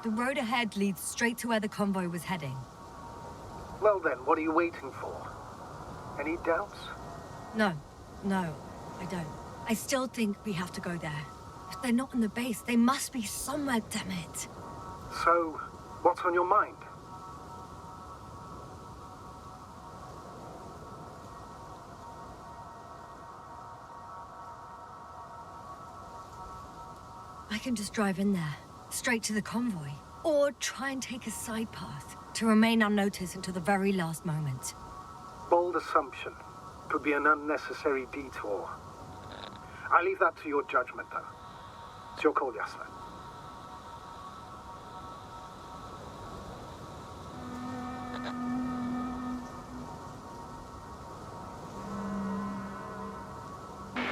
The road ahead leads straight to where the convoy was heading. Well then, what are you waiting for? Any doubts? No, I don't. I still think we have to go there. If they're not in the base, they must be somewhere, damn it. So, what's on your mind? I can just drive in there, straight to the convoy. Or try and take a side path, to remain unnoticed until the very last moment. Bold assumption. Could be an unnecessary detour. I leave that to your judgment, though. It's your call, Yasna.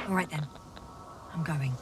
All right then. I'm going.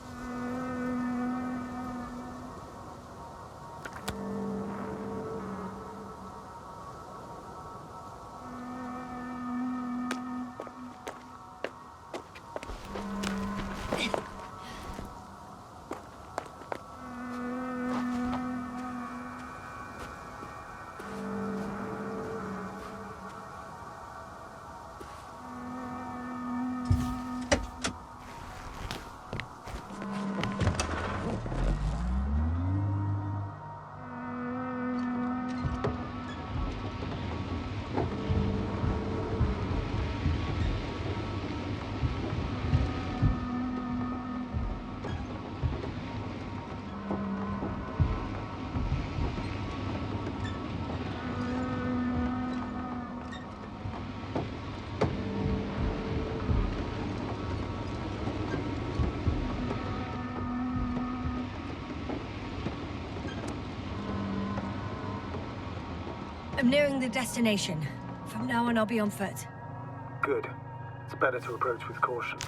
I'm nearing the destination. From now on, I'll be on foot. Good. It's better to approach with caution.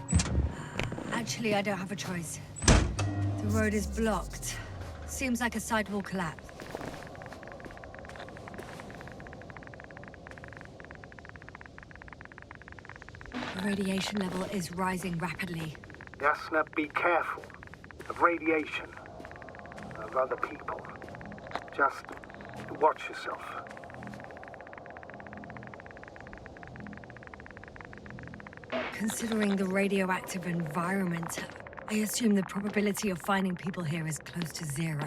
Actually, I don't have a choice. The road is blocked. Seems like a sidewall collapse. The radiation level is rising rapidly. Yasna, be careful. Of radiation. Of other people. Just watch yourself. Considering the radioactive environment, I assume the probability of finding people here is close to 0.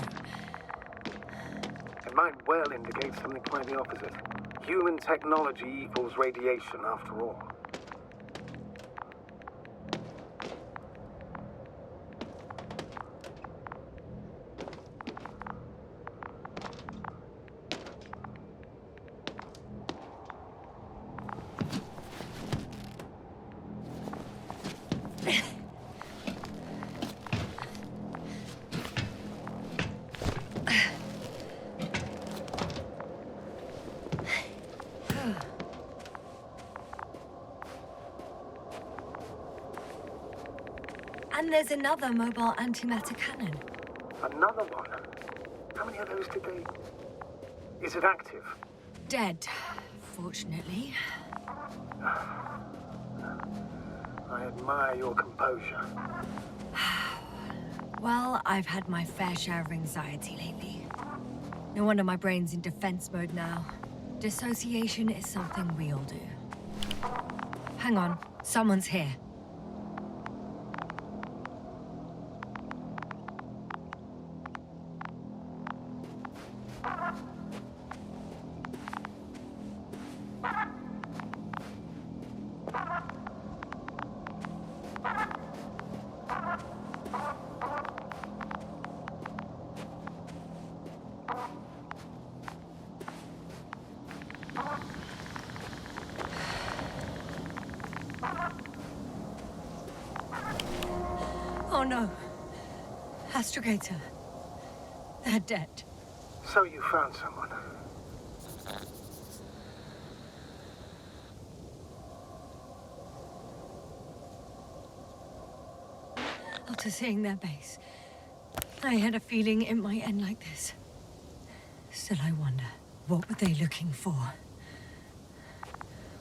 It might well indicate something quite the opposite. Human technology equals radiation, after all. And there's another mobile antimatter cannon. Another one? How many of those did they... Is it active? Dead, fortunately. I admire your composure. Well, I've had my fair share of anxiety lately. No wonder my brain's in defense mode now. Dissociation is something we all do. Hang on, someone's here. Oh no. Astrogator. They're dead. So you found someone. After seeing their base, I had a feeling it might end like this. Still, I wonder, what were they looking for?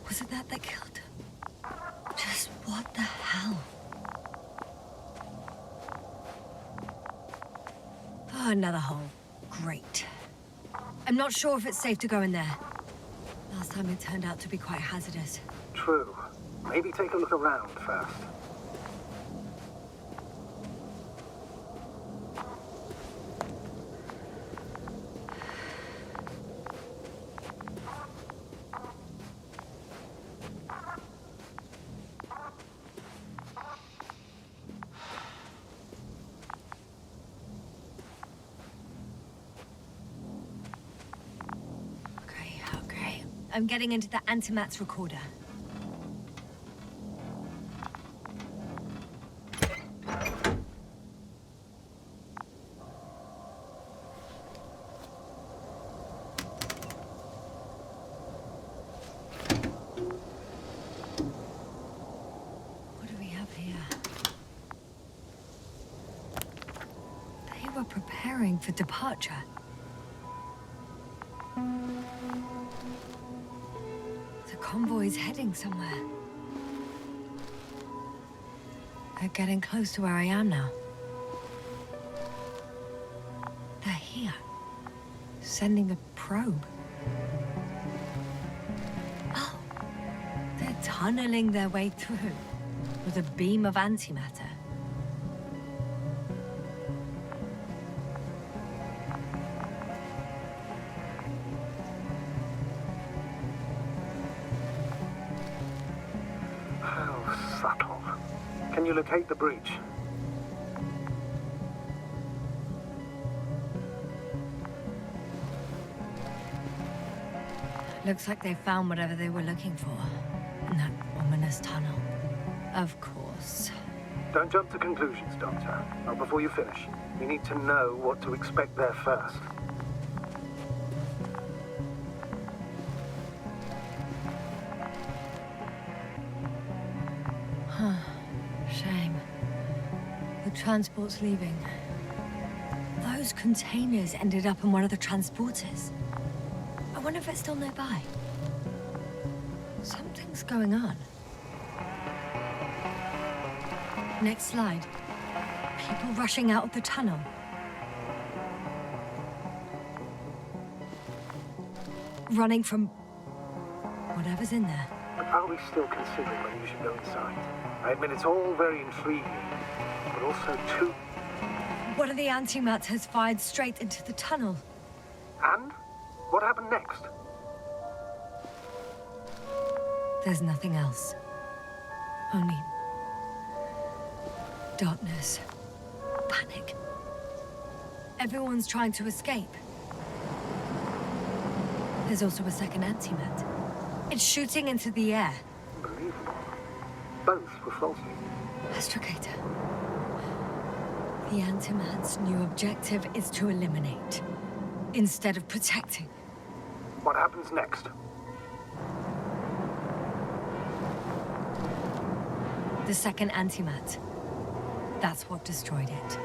Was it that killed them? Just what the hell? Oh, another hole. Great. I'm not sure if it's safe to go in there. Last time it turned out to be quite hazardous. True. Maybe take a look around first. I'm getting into the antimat's recorder. What do we have here? They were preparing for departure. Convoy's heading somewhere. They're getting close to where I am now. They're here. Sending a probe. Oh. They're tunneling their way through with a beam of antimatter. Can you locate the breach? Looks like they found whatever they were looking for in that ominous tunnel. Of course. Don't jump to conclusions, Doctor. Not before you finish. We need to know what to expect there first. Shame. The transport's leaving. Those containers ended up in one of the transporters. I wonder if it's still nearby. Something's going on. Next slide. People rushing out of the tunnel. Running from whatever's in there. But are we still considering whether you should go inside? I admit it's all very intriguing, but also too... One of the antimats has fired straight into the tunnel. And? What happened next? There's nothing else. Only... darkness. Panic. Everyone's trying to escape. There's also a second antimat. It's shooting into the air. Unbelievable. Both were faulty. Astrogator. The antimat's new objective is to eliminate, instead of protecting. What happens next? The second antimat. That's what destroyed it.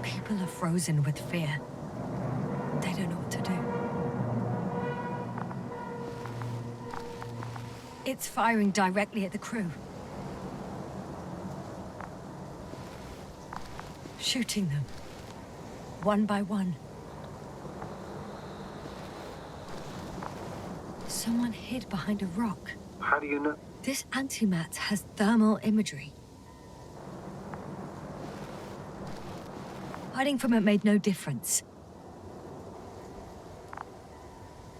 People are frozen with fear. They don't know what to do. It's firing directly at the crew. Shooting them. One by one. Someone hid behind a rock. How do you know? This antimat has thermal imagery. Hiding from it made no difference.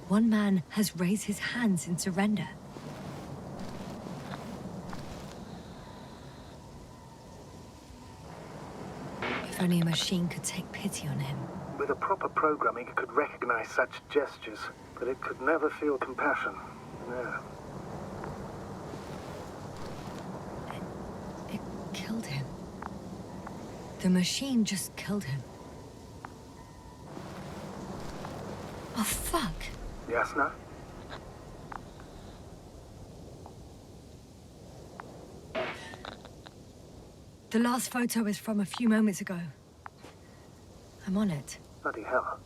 One man has raised his hands in surrender. If only a machine could take pity on him. With a proper programming, it could recognize such gestures, but it could never feel compassion. No. It killed him. The machine just killed him. Oh, fuck. Yasna? The last photo is from a few moments ago. I'm on it. Bloody hell.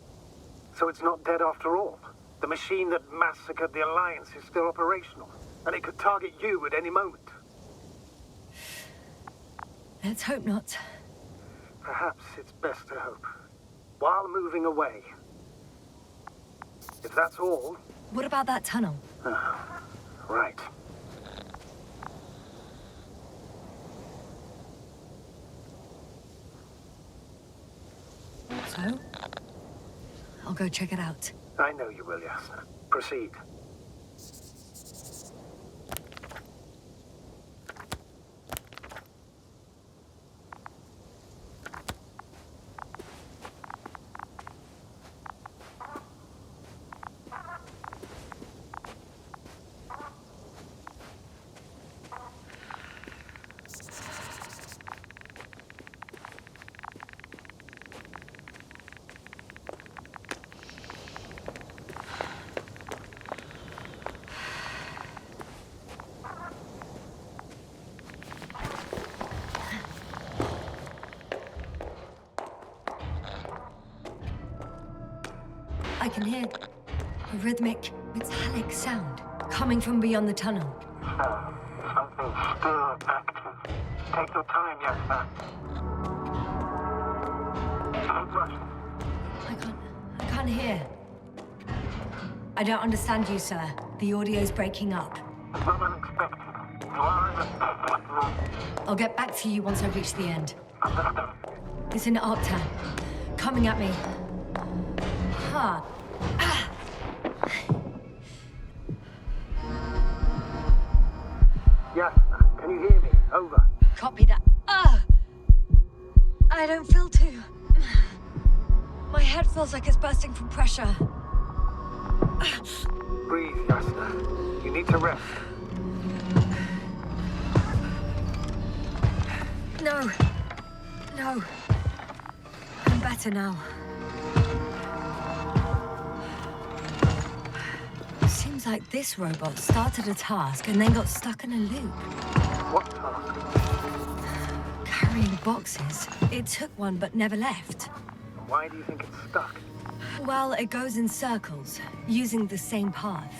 So it's not dead after all? The machine that massacred the Alliance is still operational, and it could target you at any moment. Let's hope not. Perhaps it's best to hope. While moving away. If that's all... What about that tunnel? Right. So? I'll go check it out. I know you will, Yasna. Proceed. I can hear a rhythmic, metallic sound coming from beyond the tunnel. Something still active. Take your time, Yasna. Don't rush. I can't hear. I don't understand you, sir. The audio's breaking up. It's not unexpected. You are in the... I'll get back to you once I reach the end. Understood. It's an Octa. Coming at me. Huh. Yasna, can you hear me? Over. Copy that. I don't feel too... My head feels like it's bursting from pressure. Breathe, Yasna. You need to rest. No. No. I'm better now. Seems like this robot started a task and then got stuck in a loop. What task? Carrying boxes. It took one but never left. Why do you think it's stuck? Well, it goes in circles, using the same path.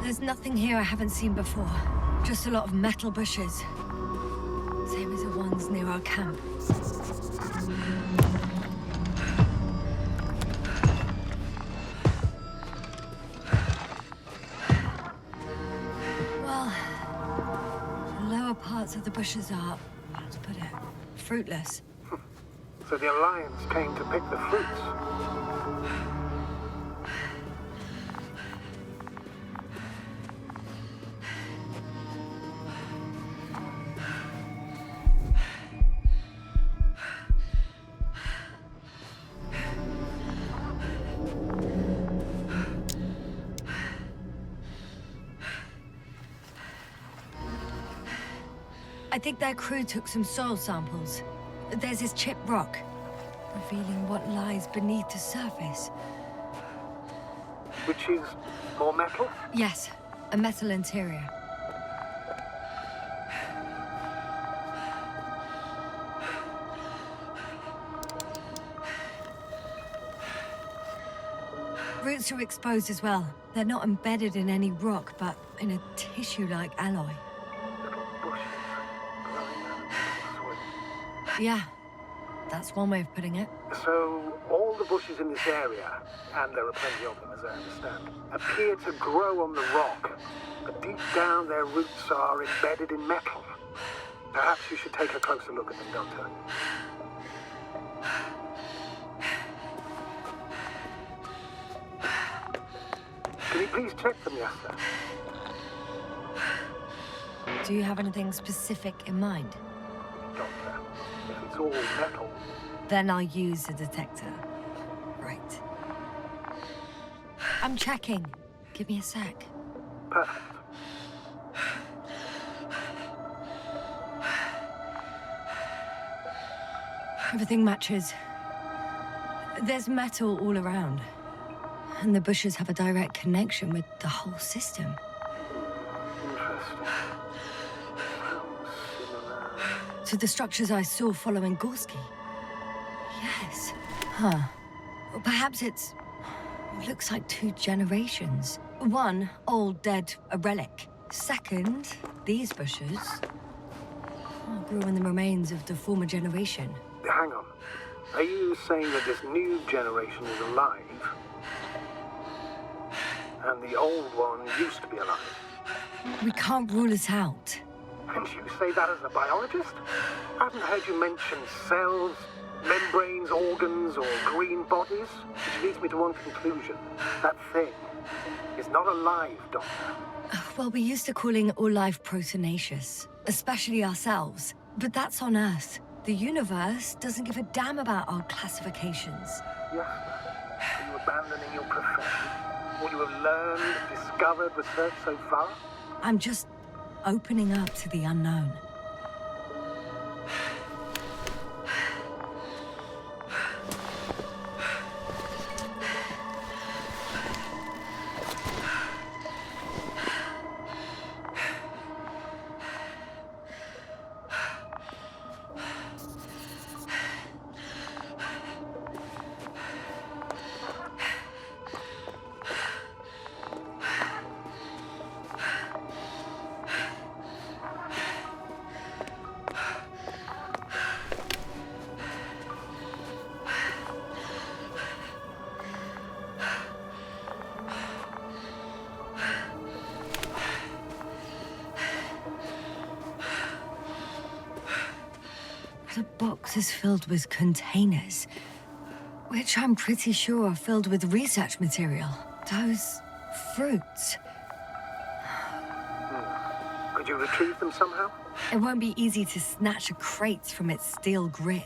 There's nothing here I haven't seen before. Just a lot of metal bushes. Same as the ones near our camp. Well, the lower parts of the bushes are, how to put it, fruitless. So the Alliance came to pick the fruits. I think their crew took some soil samples. There's this chipped rock, revealing what lies beneath the surface. Which is more metal? Yes, a metal interior. Roots are exposed as well. They're not embedded in any rock, but in a tissue-like alloy. Yeah, that's one way of putting it. So, all the bushes in this area, and there are plenty of them as I understand, appear to grow on the rock, but deep down their roots are embedded in metal. Perhaps you should take a closer look at them, Doctor. Can you please check them, Yasna? Do you have anything specific in mind? Doctor, if it's all metal, Then I'll use a detector. Right. I'm checking. Give me a sec. perfect. Everything matches. There's metal all around. And the bushes have a direct connection with the whole system. Interesting. Sounds similar. To the structures I saw following Gorski. Yes. Huh. Well, perhaps it looks like 2 generations. One, old, dead, a relic. Second, these bushes grew in the remains of the former generation. Hang on. Are you saying that this new generation is alive? And the old one used to be alive? We can't rule it out. And you say that as a biologist? I haven't heard you mention cells, membranes, organs, or green bodies, which leads me to one conclusion. That thing is not alive, Doctor. Well, we used to calling all life proteinaceous, especially ourselves. But that's on Earth. The universe doesn't give a damn about our classifications. Yes. Are you abandoning your profession? What you have learned, discovered, researched so far? I'm just opening up to the unknown. The box is filled with containers, which I'm pretty sure are filled with research material. Those fruits. Could you retrieve them somehow? It won't be easy to snatch a crate from its steel grip.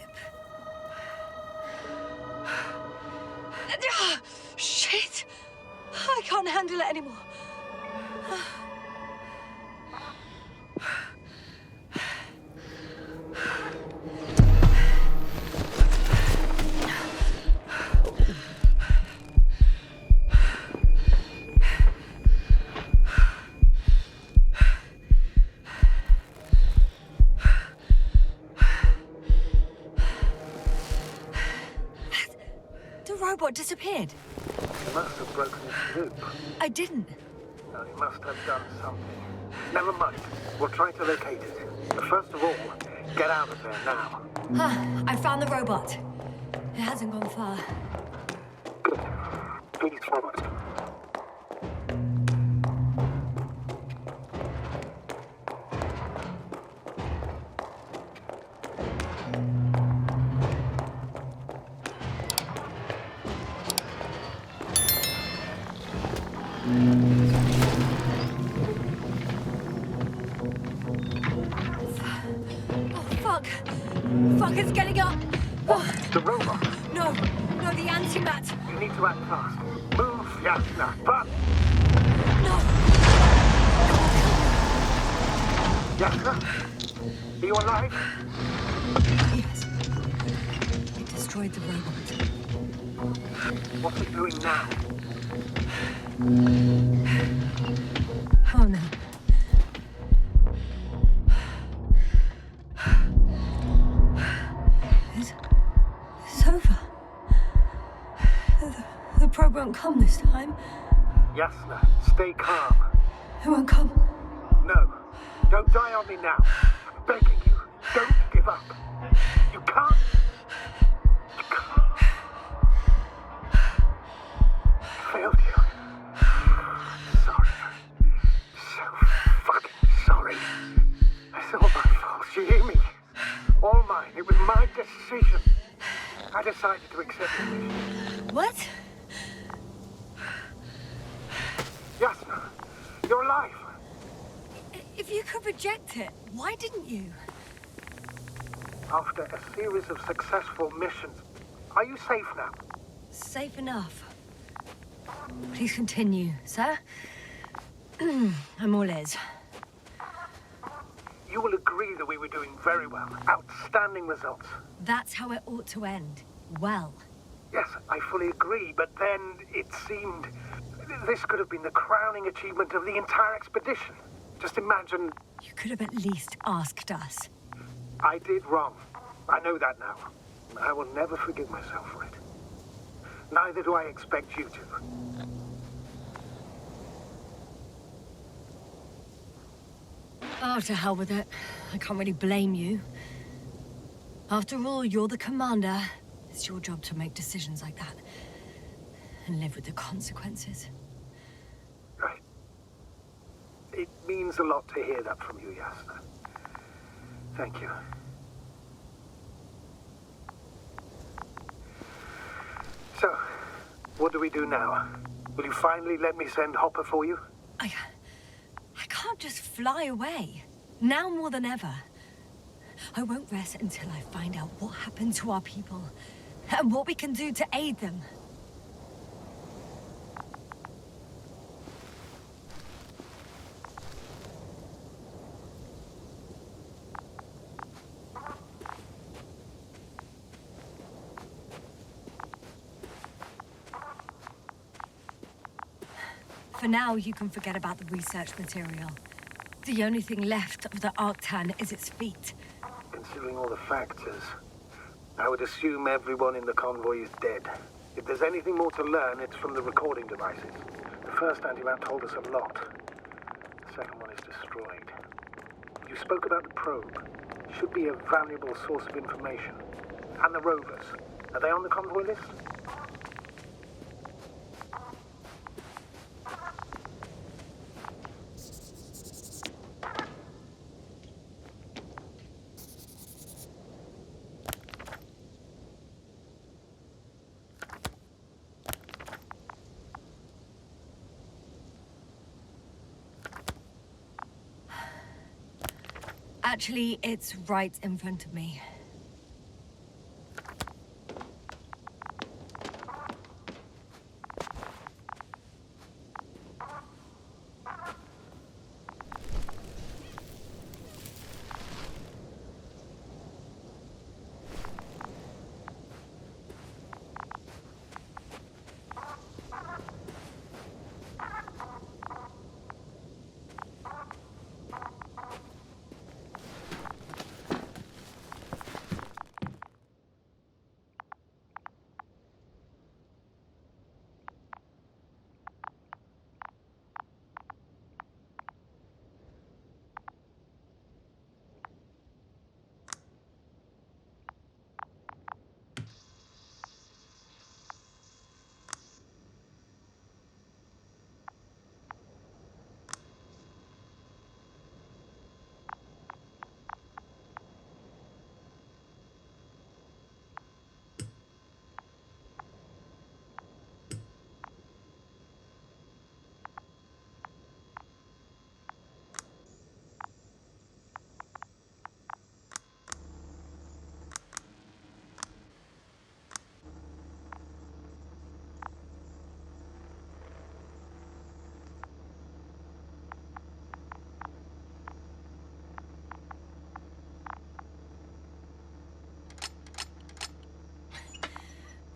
Shit! I can't handle it anymore. The robot disappeared. You must have broken its loop. I didn't. No, you must have done something. Never mind. We'll try to locate it. But first of all, get out of there now. I found the robot. It hasn't gone far. Good. Please follow us. Fuck, it's getting up! Oh, The robot. no, the antimat! You need to act fast. Move, Yasna. But No! Yasna? Are you alive? Yes. It destroyed the robot. What's it doing now? Oh no. It's over. The probe won't come this time. Yasna, stay calm. It won't come. No, don't die on me now. I'm begging you, don't give up. You can't. You can't. I failed you. Sorry. So fucking sorry. It's all my fault. You hear me? All mine. It was my decision. I decided to accept the mission. What? Yasna, you're alive. If you could reject it, why didn't you? After a series of successful missions, are you safe now? Safe enough. Please continue, sir. I'm all ears. You will agree that we were doing very well. Outstanding results. That's how it ought to end. Well. Yes, I fully agree, but then it seemed this could have been the crowning achievement of the entire expedition. Just imagine... You could have at least asked us. I did wrong. I know that now. I will never forgive myself for it. Neither do I expect you to. Oh, to hell with it. I can't really blame you. After all, you're the commander. It's your job to make decisions like that. And live with the consequences. Right. It means a lot to hear that from you, Yasna. Thank you. So, what do we do now? Will you finally let me send Hopper for you? I can't just fly away. Now more than ever. I won't rest until I find out what happened to our people and what we can do to aid them. For now, you can forget about the research material. The only thing left of the Arctan is its feet. Considering all the factors, I would assume everyone in the convoy is dead. If there's anything more to learn, it's from the recording devices. The first anti-map told us a lot. The second one is destroyed. You spoke about the probe. Should be a valuable source of information. And the rovers. Are they on the convoy list? Actually, it's right in front of me.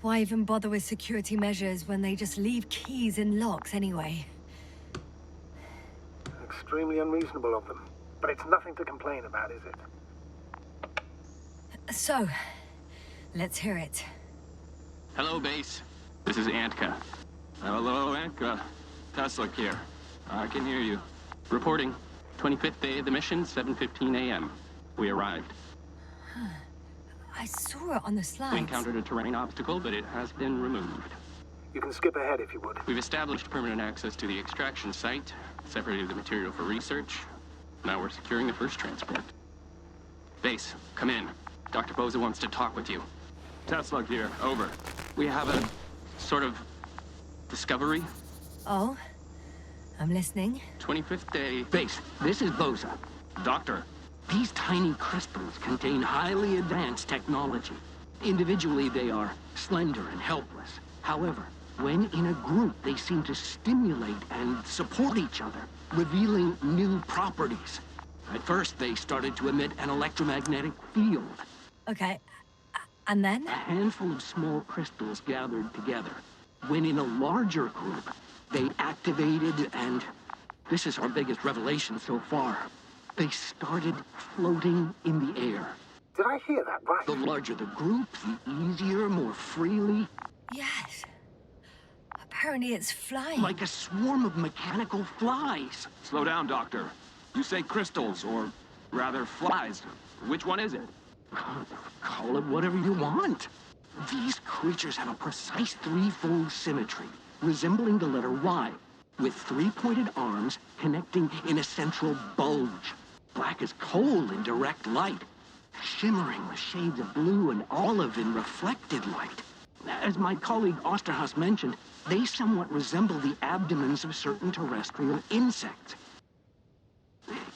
Why even bother with security measures when they just leave keys in locks anyway? Extremely unreasonable of them. But it's nothing to complain about, is it? So, let's hear it. Hello, base. This is Antka. Hello, Antka. Tesla here. I can hear you. Reporting. 25th day of the mission, 7:15 a.m. We arrived. I saw it on the slides. We encountered a terrain obstacle, but it has been removed. You can skip ahead if you would. We've established permanent access to the extraction site, separated the material for research. Now we're securing the first transport. Base, come in. Dr. Boza wants to talk with you. Tesla here, over. We have a sort of discovery. Oh? I'm listening. 25th day. Base, this is Boza. Doctor. These tiny crystals contain highly advanced technology. Individually, they are slender and helpless. However, when in a group, they seem to stimulate and support each other, revealing new properties. At first, they started to emit an electromagnetic field. Okay, and then? A handful of small crystals gathered together. When in a larger group, they activated and... this is our biggest revelation so far. They started floating in the air. Did I hear that right? The larger the group, the easier, more freely. Yes. Apparently it's flying. Like a swarm of mechanical flies. Slow down, Doctor. You say crystals, or rather flies. Which one is it? Call it whatever you want. These creatures have a precise threefold symmetry, resembling the letter Y, with three-pointed arms connecting in a central bulge. Black as coal in direct light, shimmering with shades of blue and olive in reflected light. As my colleague Osterhaus mentioned, they somewhat resemble the abdomens of certain terrestrial insects.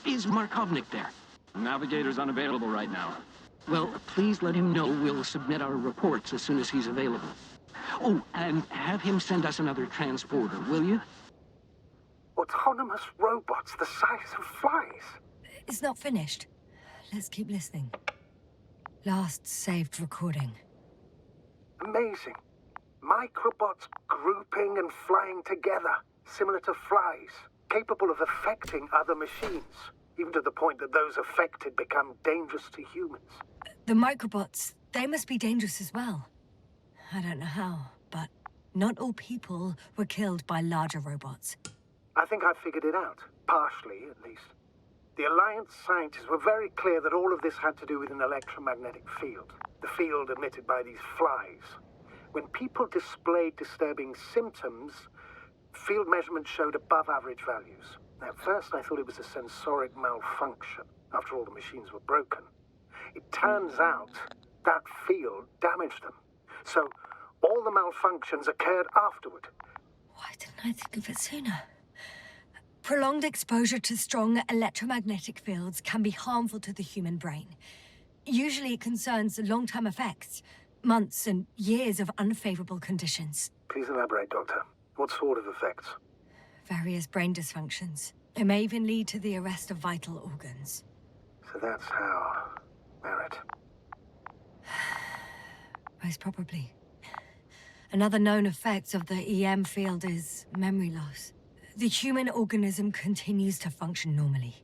Is Markovnik there? Navigator's unavailable right now. Well, please let him know we'll submit our reports as soon as he's available. Oh, and have him send us another transporter, will you? Autonomous robots the size of flies. It's not finished. Let's keep listening. Last saved recording. Amazing. Microbots grouping and flying together, similar to flies, capable of affecting other machines, even to the point that those affected become dangerous to humans. The microbots, they must be dangerous as well. I don't know how, but not all people were killed by larger robots. I think I figured it out, partially at least. The Alliance scientists were very clear that all of this had to do with an electromagnetic field, the field emitted by these flies. When people displayed disturbing symptoms, field measurements showed above average values. At first, I thought it was a sensoric malfunction. After all, the machines were broken. It turns out that field damaged them. So, all the malfunctions occurred afterward. Why didn't I think of it sooner? Prolonged exposure to strong electromagnetic fields can be harmful to the human brain. Usually it concerns long-term effects, months and years of unfavorable conditions. Please elaborate, Doctor. What sort of effects? Various brain dysfunctions. It may even lead to the arrest of vital organs. So that's how... Merit. Most probably. Another known effect of the EM field is memory loss. The human organism continues to function normally,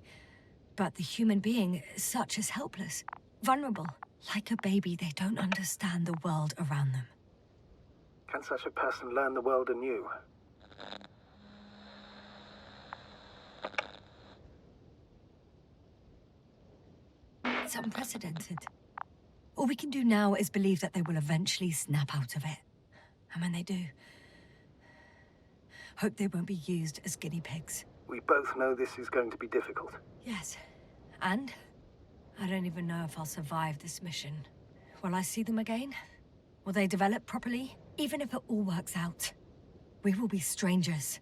but the human being as such is helpless, vulnerable. Like a baby, they don't understand the world around them. Can such a person learn the world anew? It's unprecedented. All we can do now is believe that they will eventually snap out of it. And when they do, hope they won't be used as guinea pigs. We both know this is going to be difficult. Yes. And I don't even know if I'll survive this mission. Will I see them again? Will they develop properly? Even if it all works out, we will be strangers.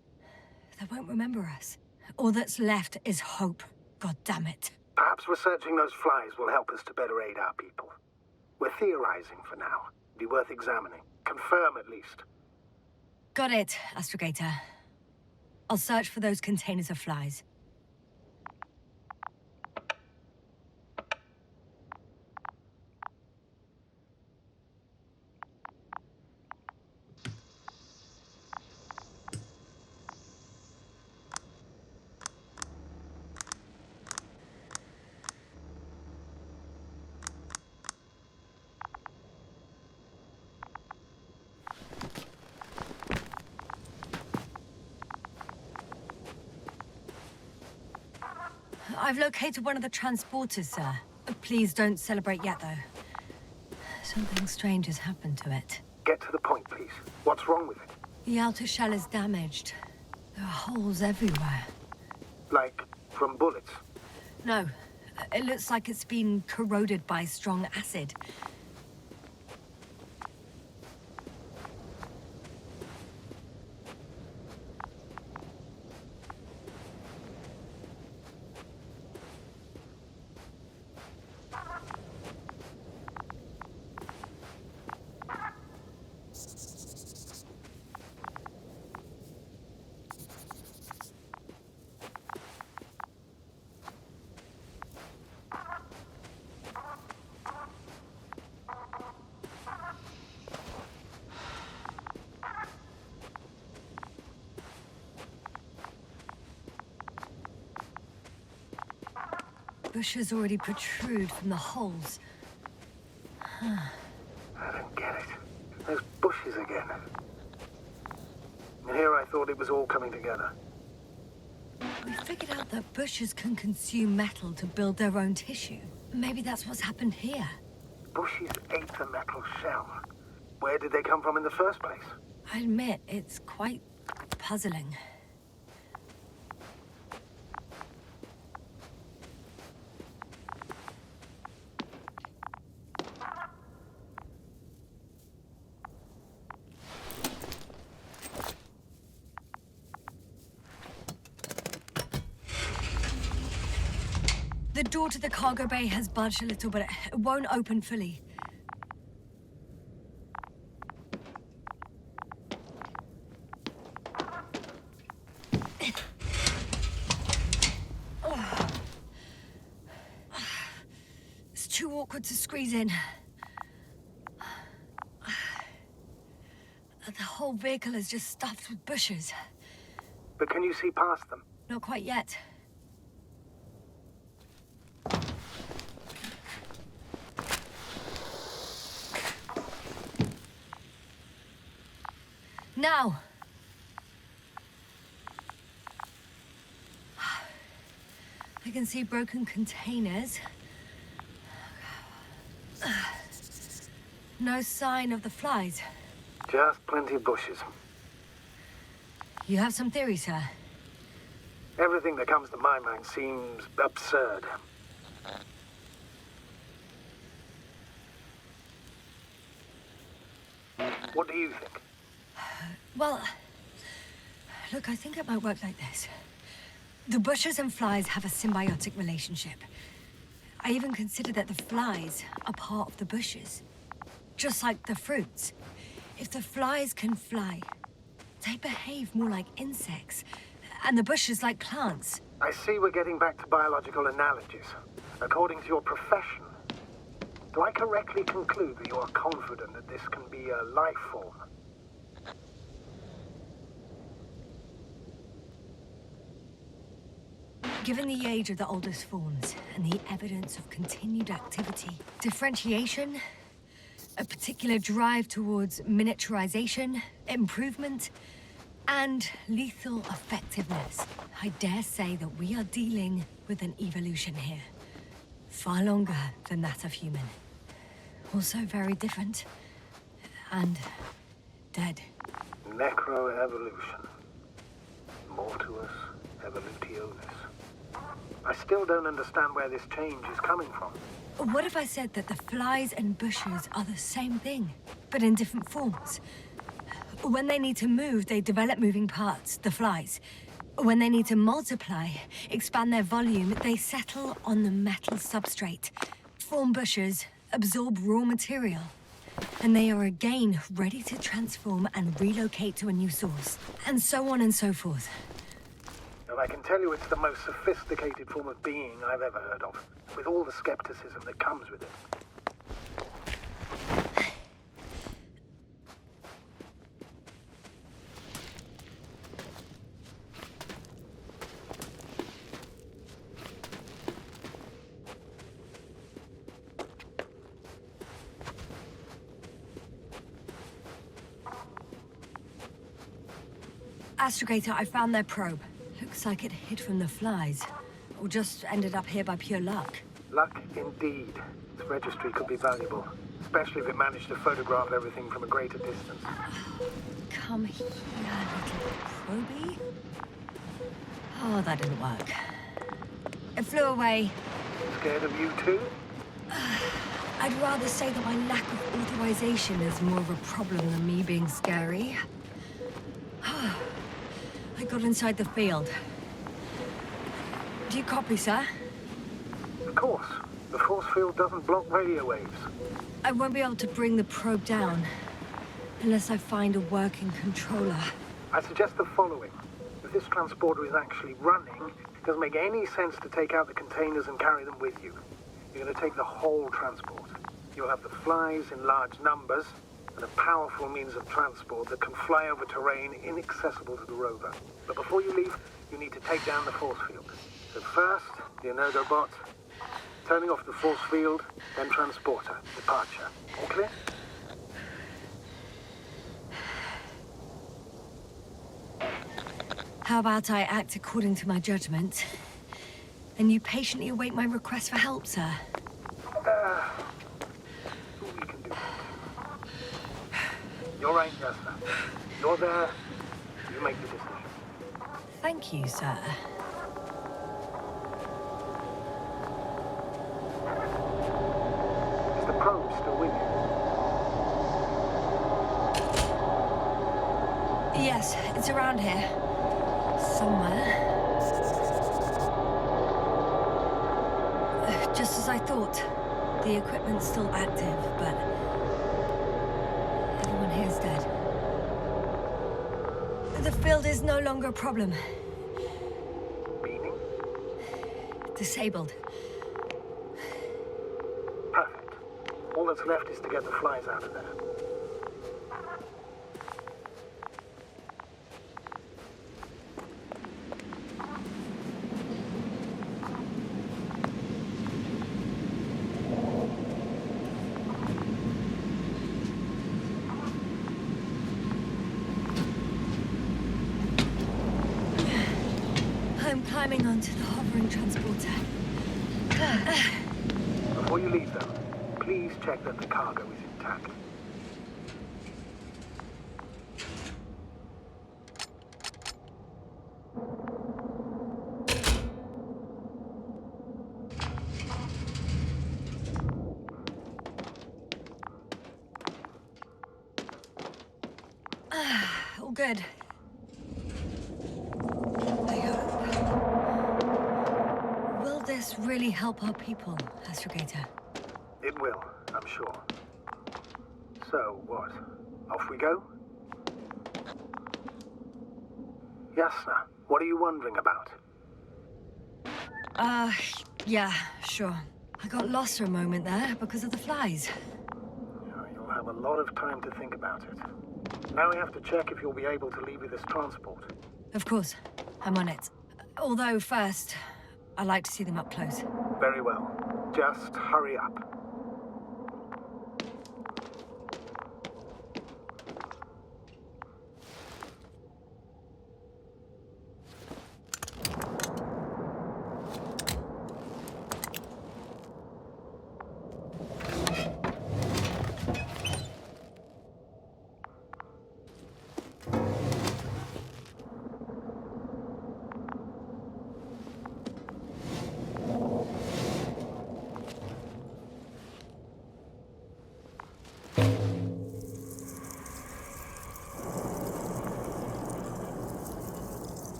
They won't remember us. All that's left is hope. God damn it. Perhaps researching those flies will help us to better aid our people. We're theorizing for now. Be worth examining. Confirm at least. Got it, Astrogator. I'll search for those containers of flies. I've located one of the transporters, sir. Please don't celebrate yet, though. Something strange has happened to it. Get to the point, please. What's wrong with it? The outer shell is damaged. There are holes everywhere. Like, from bullets? No. It looks like it's been corroded by strong acid. bushes already protrude from the holes. I don't get it. Those bushes again. And here I thought it was all coming together. We figured out that bushes can consume metal to build their own tissue. Maybe that's what's happened here. Bushes ate the metal shell. Where did they come from in the first place? I admit, it's quite puzzling. The door to the cargo bay has budged a little, but it won't open fully. It's too awkward to squeeze in. The whole vehicle is just stuffed with bushes. But can you see past them? Not quite yet. Now! I can see broken containers. No sign of the flies. Just plenty of bushes. You have some theory, sir? Everything that comes to my mind seems absurd. What do you think? Well, look, I think it might work like this. The bushes and flies have a symbiotic relationship. I even consider that the flies are part of the bushes. Just like the fruits. If the flies can fly, they behave more like insects, and the bushes like plants. I see we're getting back to biological analogies. According to your profession, do I correctly conclude that you are confident that this can be a life form? Given the age of the oldest forms and the evidence of continued activity, differentiation, a particular drive towards miniaturization, improvement, and lethal effectiveness, I dare say that we are dealing with an evolution here. Far longer than that of human. Also very different. And dead. Necroevolution. Mortuus evolutionis. I still don't understand where this change is coming from. What if I said that the flies and bushes are the same thing, but in different forms? When they need to move, they develop moving parts, the flies. When they need to multiply, expand their volume, they settle on the metal substrate, form bushes, absorb raw material. And they are again ready to transform and relocate to a new source. And so on and so forth. And I can tell you it's the most sophisticated form of being I've ever heard of, with all the skepticism that comes with it. Astrogator, I found their probe. Looks like it hid from the flies. Or just ended up here by pure luck. Luck indeed. This registry could be valuable, especially if it managed to photograph everything from a greater distance. Come here, little probie. Oh, that didn't work. It flew away. Scared of you too? I'd rather say that my lack of authorization is more of a problem than me being scary. I got inside the field. Do you copy, sir? Of course. The force field doesn't block radio waves. I won't be able to bring the probe down unless I find a working controller. I suggest the following. If this transporter is actually running, it doesn't make any sense to take out the containers and carry them with you. You're going to take the whole transport. You'll have the flies in large numbers, and a powerful means of transport that can fly over terrain inaccessible to the rover. But before you leave, you need to take down the force field. So first, the Energobot, Turning off the force field, then transporter. Departure. All clear? How about I act according to my judgment, and you patiently await my request for help, sir? We can do that. You're right, Yasna. You're there. You make the decision. Thank you, sir. Is the probe still with you? Yes, it's around here. Somewhere. Just as I thought. The equipment's still active, but everyone here's dead. The field is no longer a problem. Meaning? Disabled. Perfect. All that's left is to get the flies out of there. I'm climbing onto the hovering transporter. Before you leave, though, please check that the cargo is intact. All good. I hope. Will this really help our people, Astrogator? It will, I'm sure. So, what? Off we go? Yasna, what are you wondering about? Yeah, sure. I got lost for a moment there because of the flies. You'll have a lot of time to think about it. Now we have to check if you'll be able to leave with this transport. Of course, I'm on it. Although first, I'd like to see them up close. Very well. Just hurry up.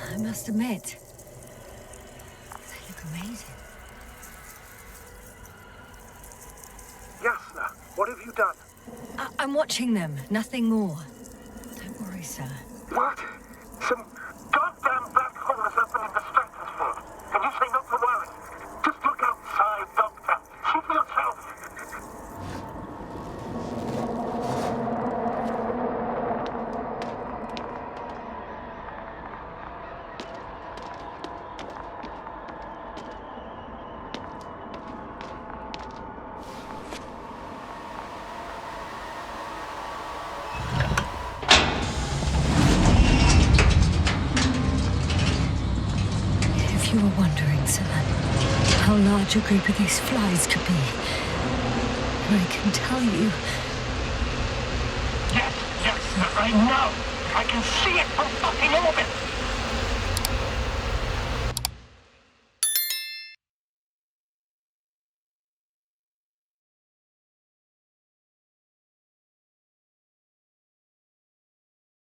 I must admit, they look amazing. Yasna, what have you done? I'm watching them, nothing more. Don't worry, sir. What? Some goddamn black hole is opening the stratosphere. And you say not to worry. Just look outside, Doctor. See for yourself. If you were wondering, sir, how large a group of these flies could be, I can tell you. Yes, I know. I can see it from fucking orbit.